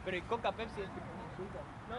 Pero ¿y Coca, Pepsi? No,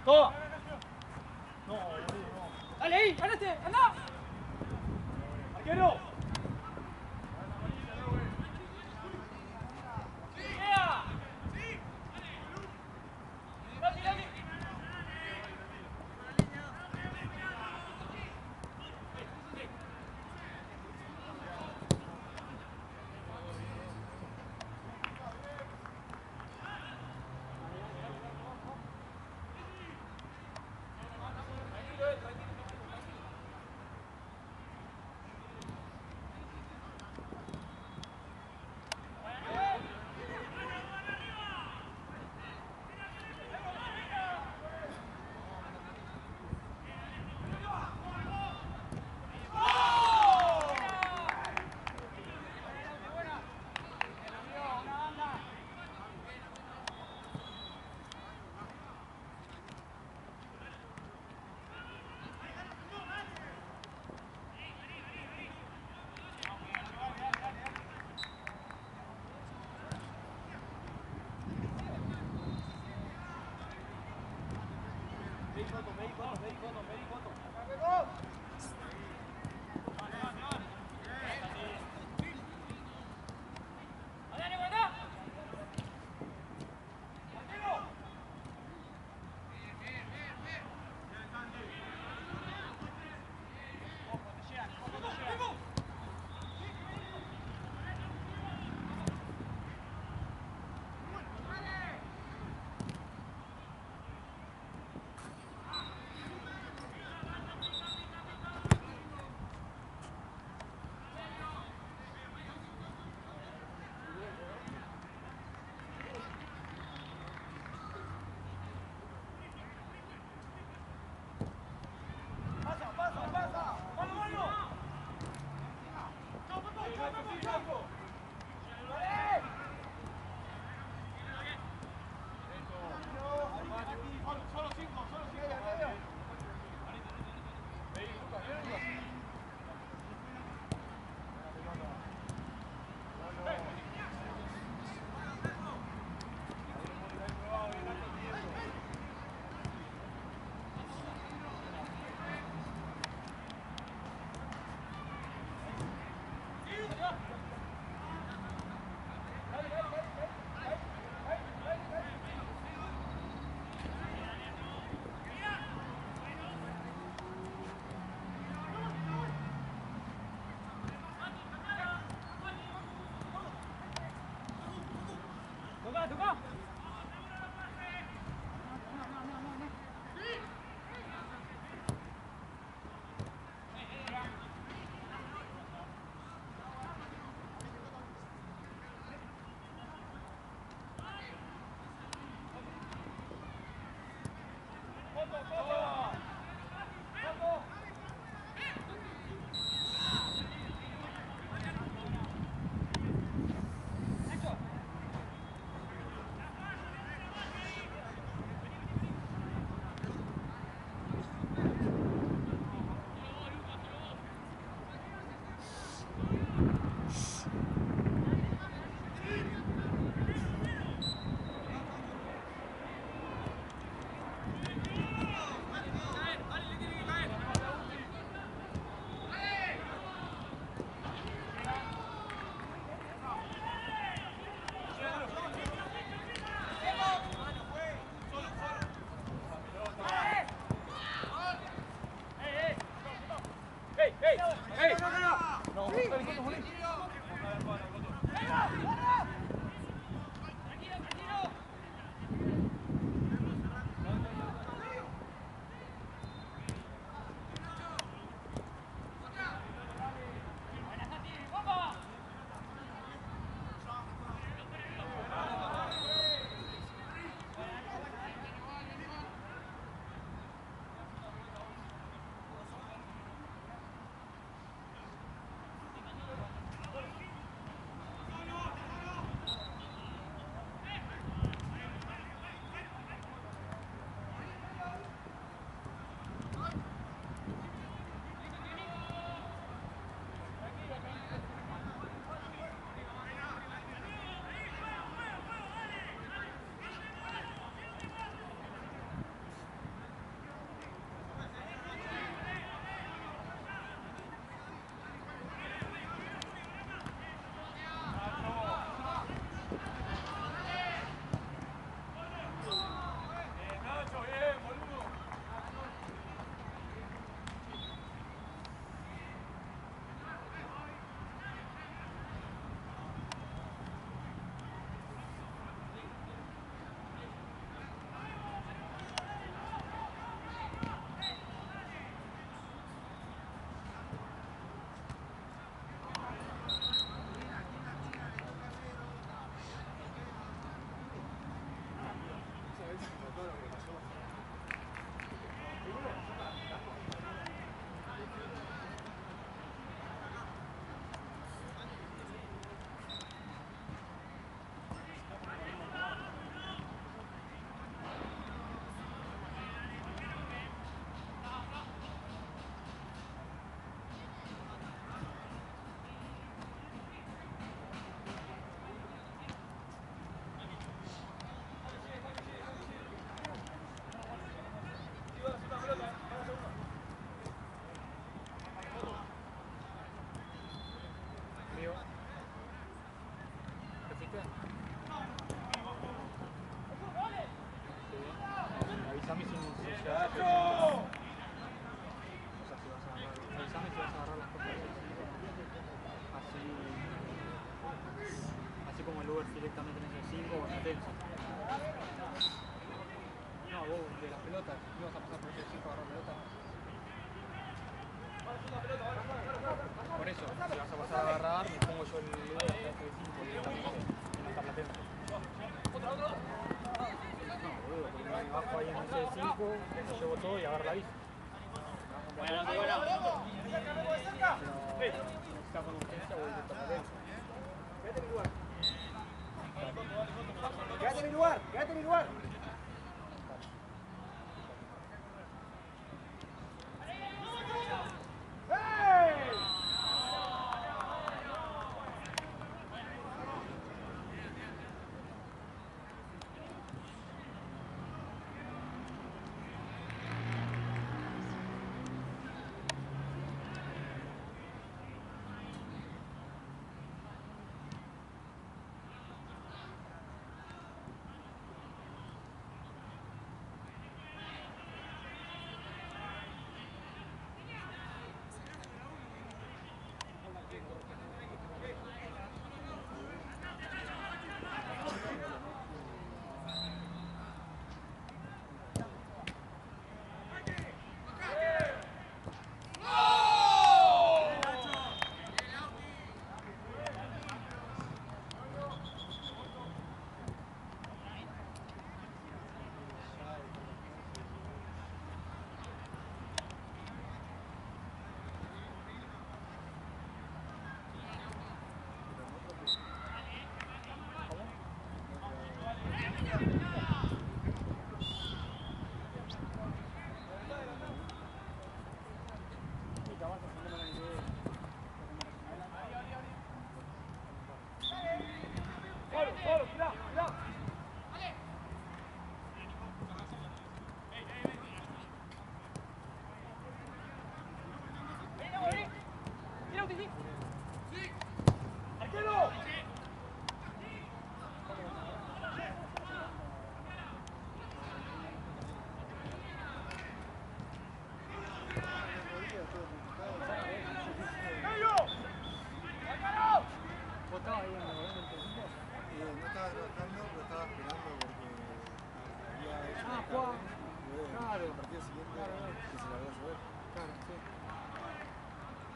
Todo. No, no. Dale ahí, ganaste, anda. Arquero. clarísimo. Bueno, bueno. Está con urgencia o directo a Lorenzo. Quédate en mi lugar. Quédate en mi lugar. Quédate en mi lugar.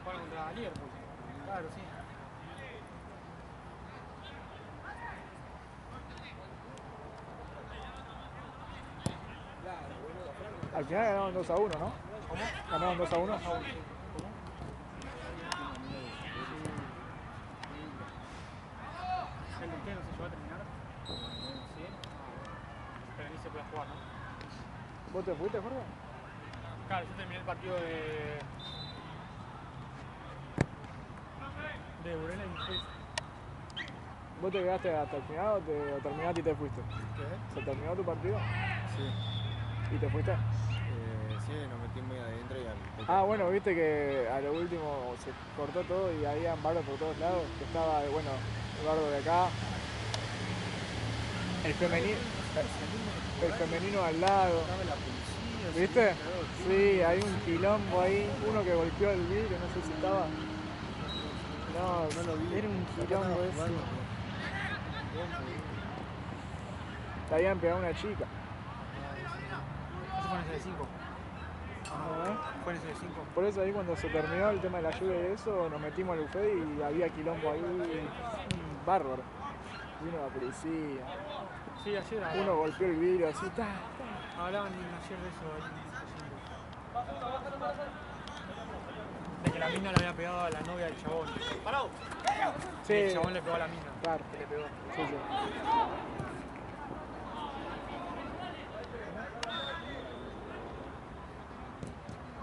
Contra Liverpool. Claro, sí. Al final ganaron 2-1, ¿no? ¿Cómo? Ganaron 2-1. ¿Cómo? ¿El de usted no se llegó a terminar? Sí. Pero ni se puede jugar, ¿no? ¿Vos te fuiste, Jorge? Claro, yo terminé el partido de Burela y fui. ¿Vos te quedaste hasta el final o terminaste y te fuiste? ¿Qué? ¿Se terminó tu partido? Sí. ¿Y te fuiste? Sí, nos metí muy adentro y al... Ah, bueno, viste que a lo último se cortó todo y había bardo por todos lados. Que estaba, bueno, el bardo de acá. El femenino al lado. ¿Viste? Sí, hay un quilombo ahí. Uno que golpeó el vidrio, no sé si estaba. No lo vi. Era un quilombo ese. Le habían pegado a una chica. Eso fue en el 5. Fue en el 5. Por eso ahí cuando se terminó el tema de la lluvia y eso, nos metimos al buffet y había quilombo ahí, bárbaro. Vino la policía. Sí, ayer Uno golpeó el vidrio así, hablaban ayer de eso ahí. De que la mina le había pegado a la novia del chabón. ¡Parado! Sí. Y el chabón le pegó a la mina. Claro. Que le pegó. Sí, sí.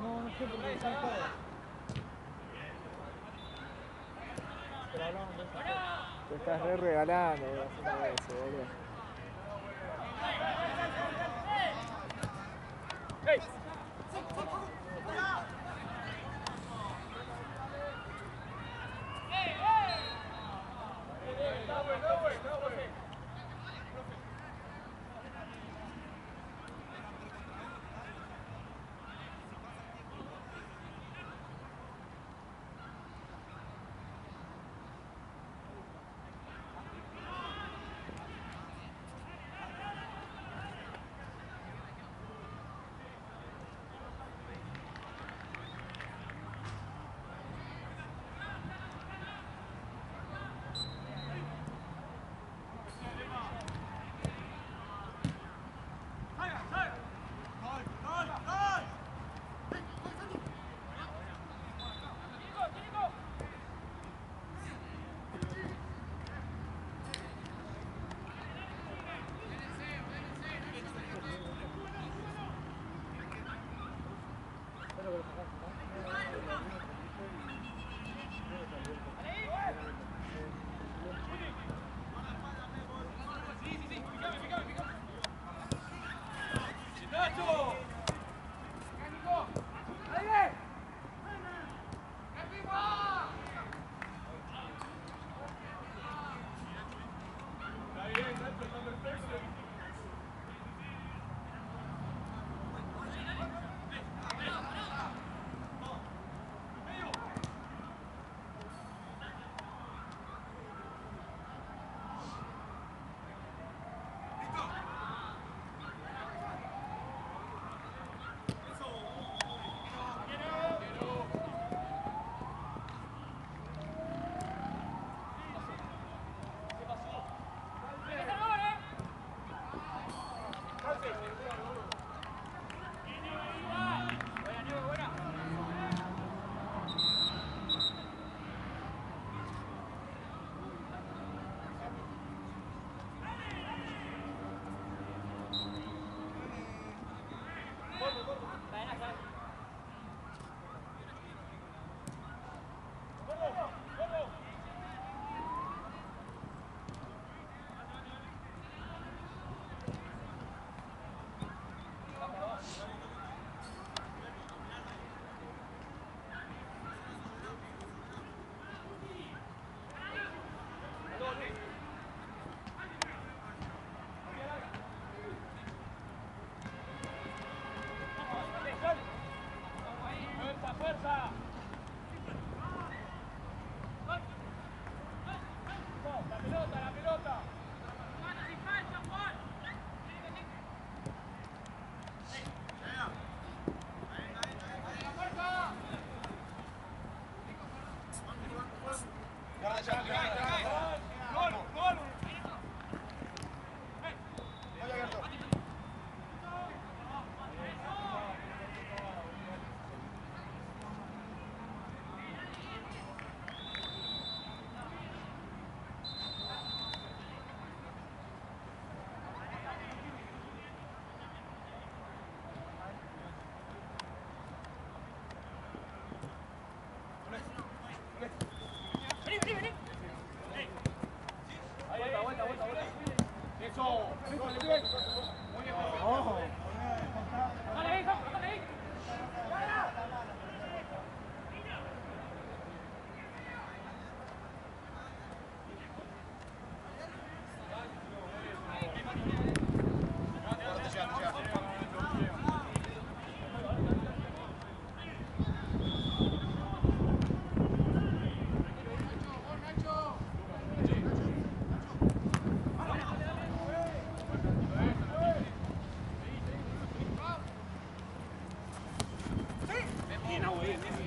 No sé por qué está en juego. Pero hablaban de eso. Te estás re regalando, haciendo eso, boludo. ¡Ey!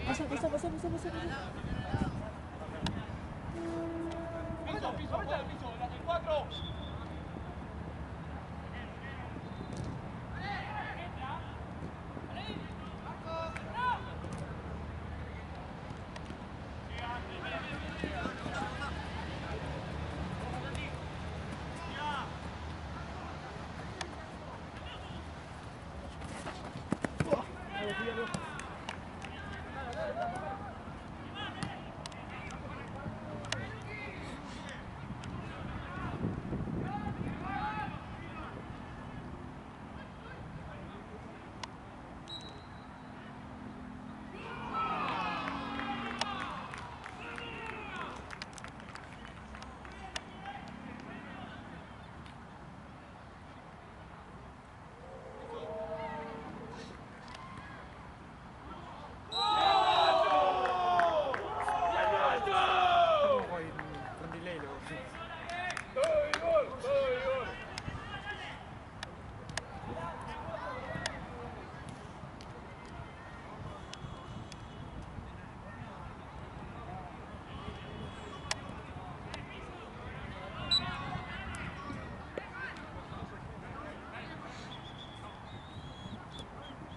Pasa, pasa, pasa, pasa, pasa. Piso, piso, vuelta al piso, el 4.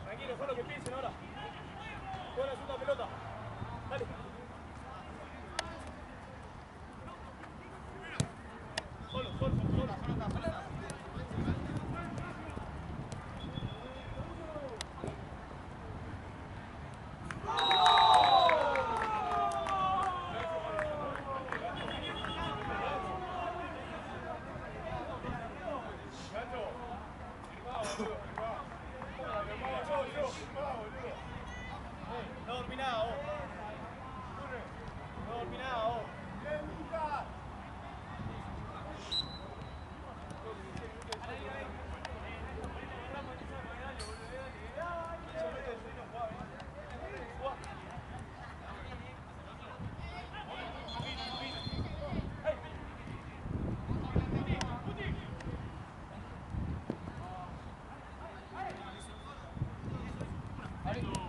Tranquilo, solo que piensen ahora. Buena segunda pelota. Dale. Solo, solo, solo. No dormí nada, vos. No dormí nada, vos. Eso.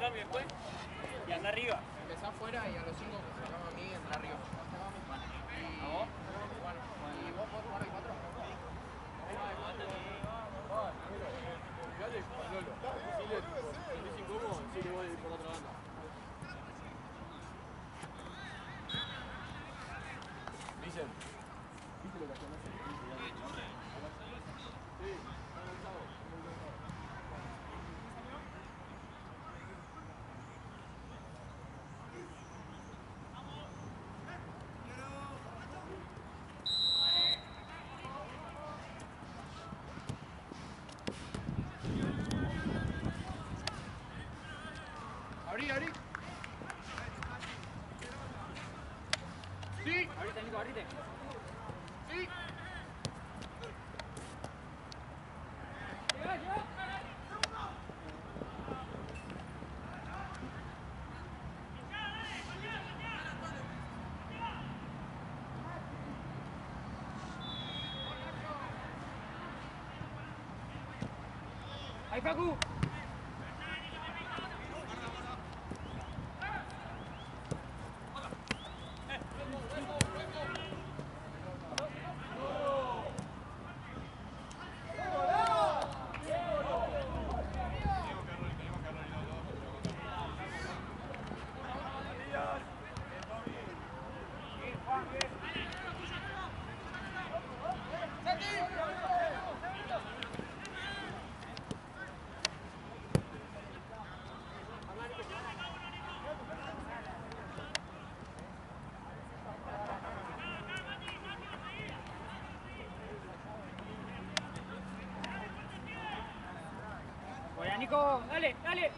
cambio después. Y anda arriba. Empezá afuera y a los 5 que sacamos a mí entra arriba. ¿A vos? Bueno, ¿y vos podés jugar de 4? Fíjate, Lolo. Si es incómodo, sí le voy a ir por otra banda. Dicen. ¿Viste lo que hacen? Sí, está lanzado. Abrí, abrí. Sí. Abrite, Nico, abrite. Sí. ¡Ahí, Facu! Buena, Nico, dale, dale.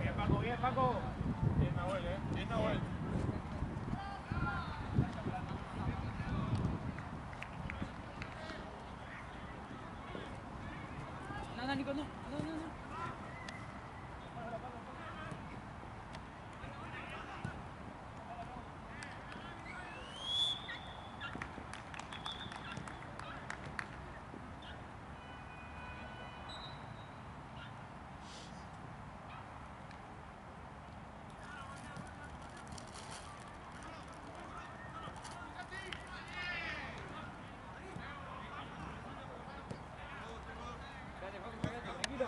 Bien, Paco, bien, Paco. Bien, Nahuel, bien, Nahuel. No, no, Nico, no, no, no, no. Espérate, Facu, espérate, tranquilo.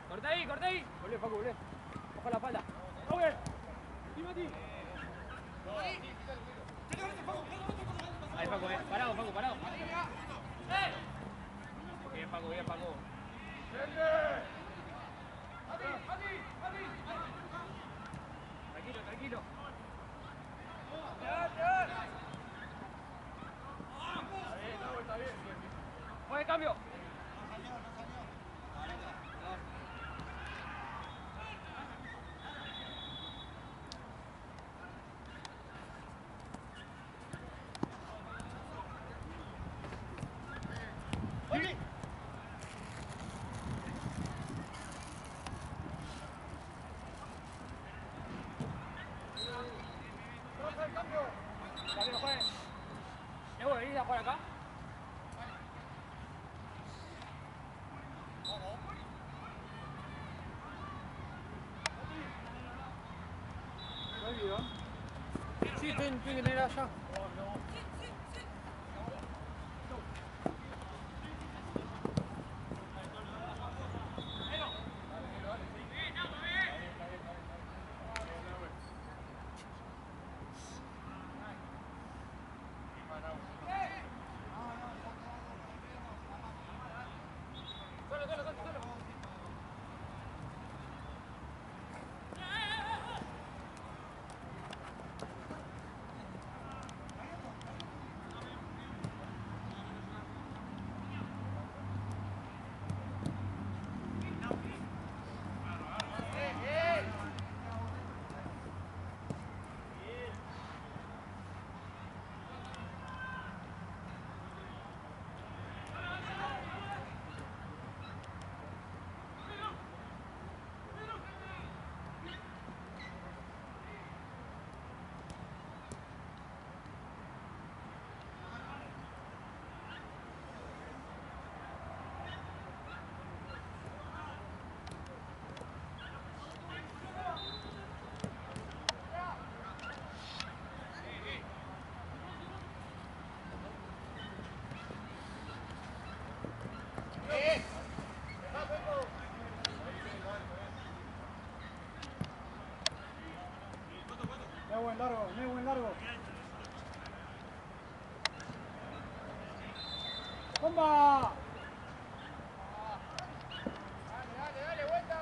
Corta ahí. Volvé, Facu, volvé. Ojo a la espalda. ¡Over! ¡Sí, Mati! Ahí, Facu, parado, Facu, parado. Bien, Facu, bien, Facu. Tranquilo, tranquilo. Está bien. Mueve cambio. Cambio, juegue. ¿Debo venir a jugar acá? ¿No hay video? Sí, tiene que tener allá. buen largo, buen largo. ¡Bomba! Dale, vuelta.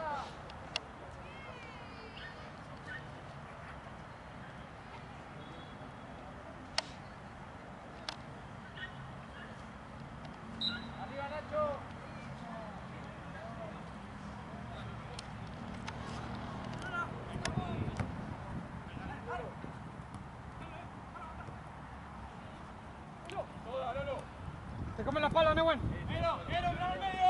Arriba, Nacho. Te comen la espalda, Nehuen. ¡Quiero, bravo al medio!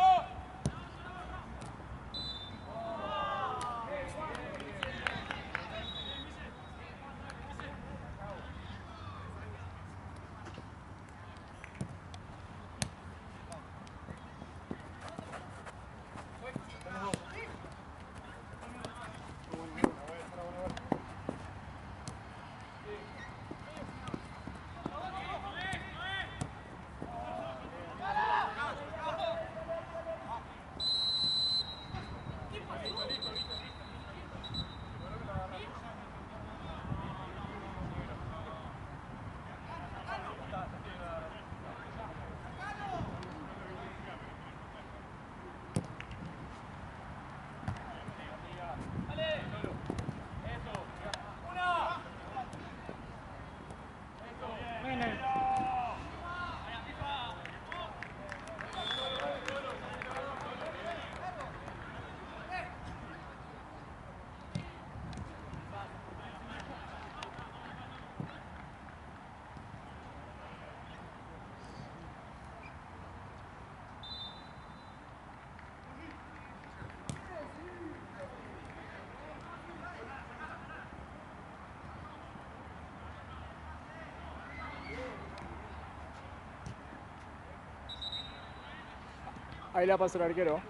Ahí la pasa el arquero.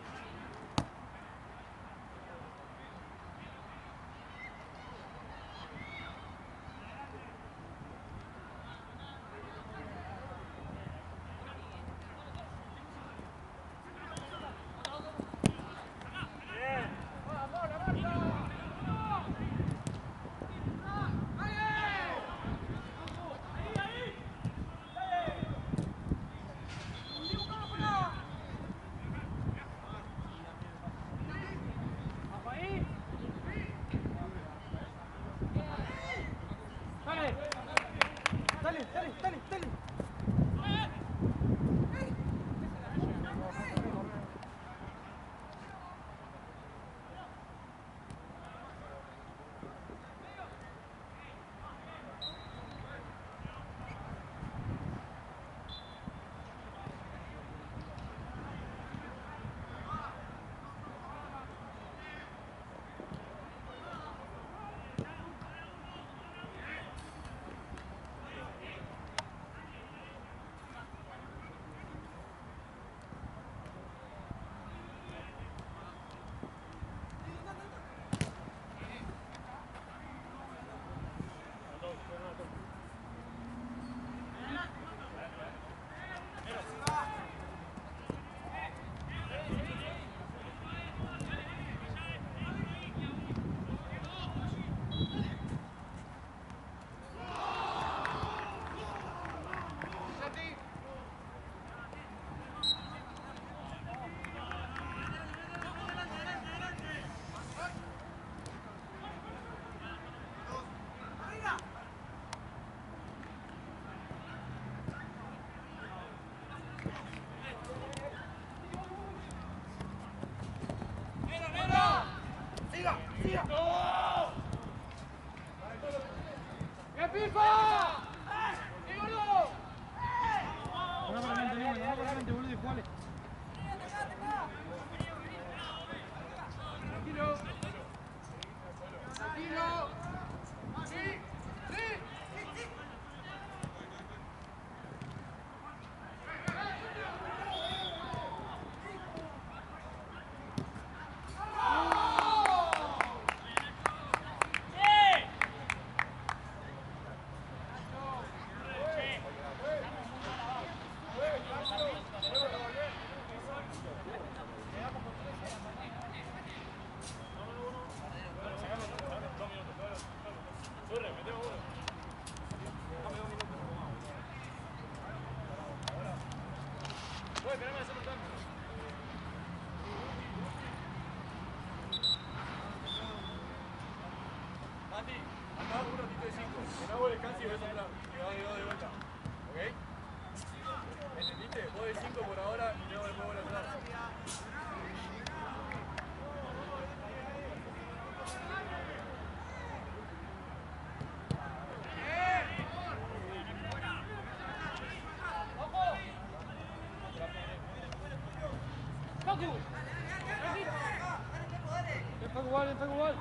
Mati, acá un ratito de 5. En hago el descanso y ves a hablar. Y vas de vuelta. ¿Ok? ¿Entendiste? Vos de 5 por ahora y luego después vuelve atrás. Pega igual.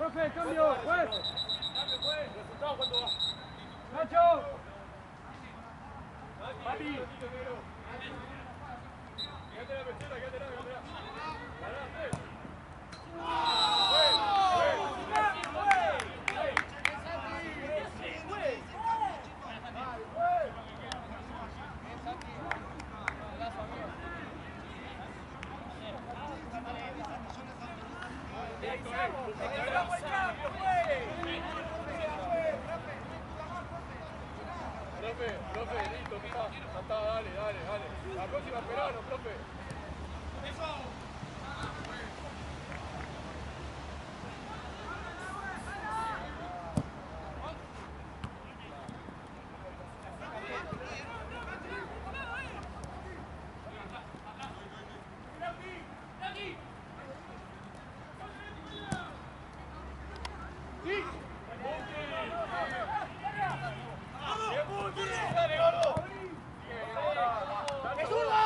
Profe, cambio, juez. Cambio, juez. ¿Resultado cuánto va? Nacho. Mati. Quédate la pechera, quédate la. Pará, Profe, listo, está, dale. La próxima esperalo, profe. ¡Dale, gordo! ¡Es zurdo!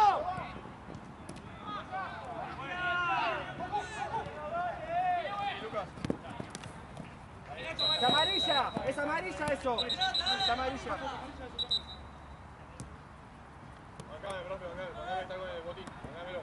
¡Es amarilla! ¡Es amarilla eso! ¡Es amarilla! Acá, profe, acá está con el botín. Acámelo.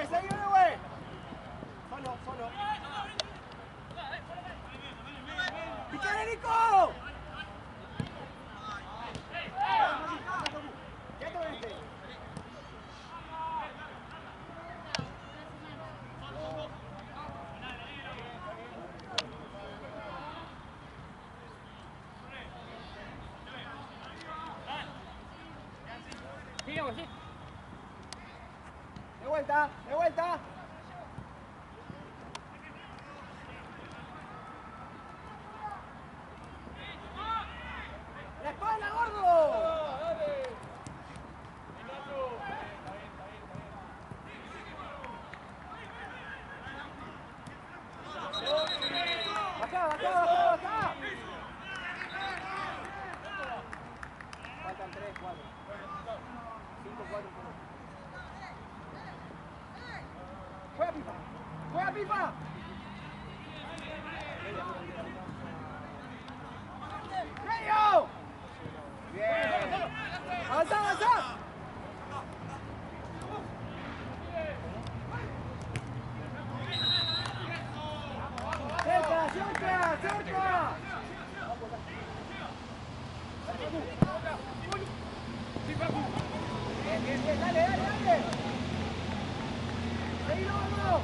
¡Seguilo, güey! Solo. ¡Pichale, Nico! ¿Qué te ves? Sigue, sí. De vuelta. ¡La espalda, gordo! ¡Dale! Acá. Faltan 3, 4. 5, 4, 4. ¡Juega pipa! ¡Medio! ¡Bien! ¡Avanza! ¡Cerca! Bien, dale. Seguilo, vamos.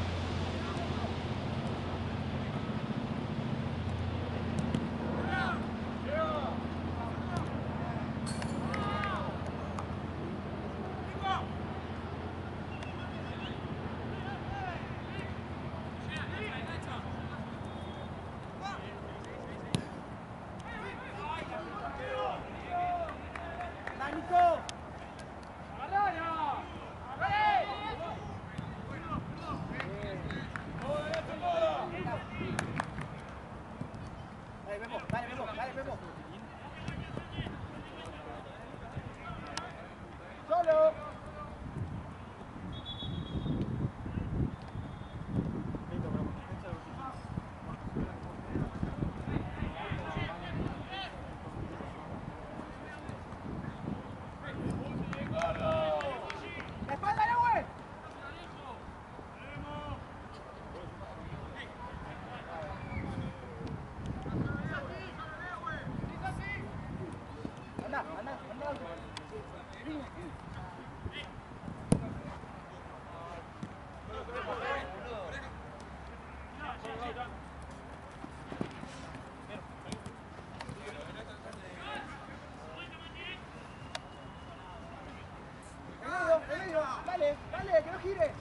Nico. que no gire.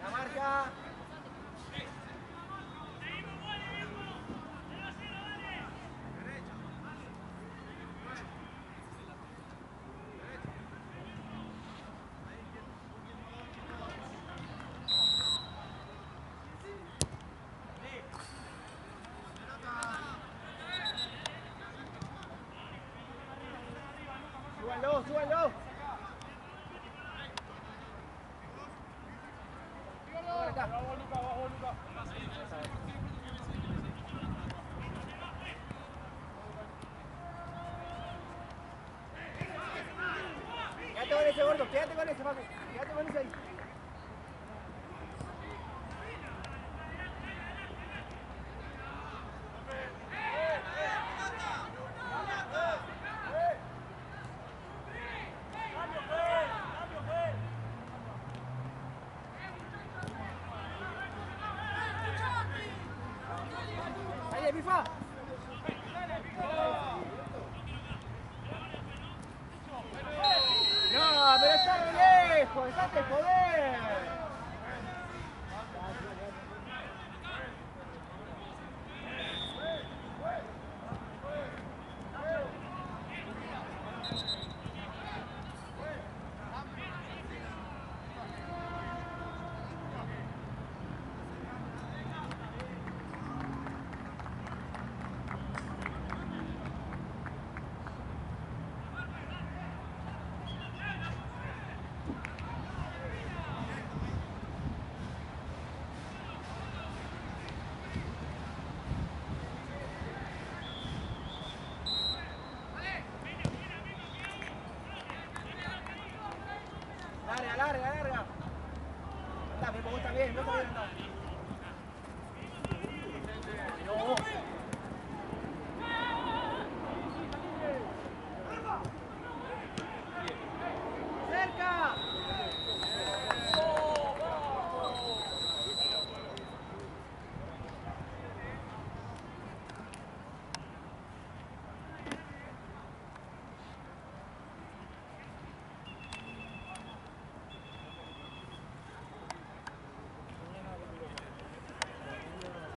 La marca. Súbanlo, súbanlo. Acá. Quédate con ese, gordo, quédate con ese, Paco. Quédate con ese ahí. Ahí, Pifa. No, pero está re lejos, dejate joder. Larga, larga, larga. Anda, Pepo, vos también, anda.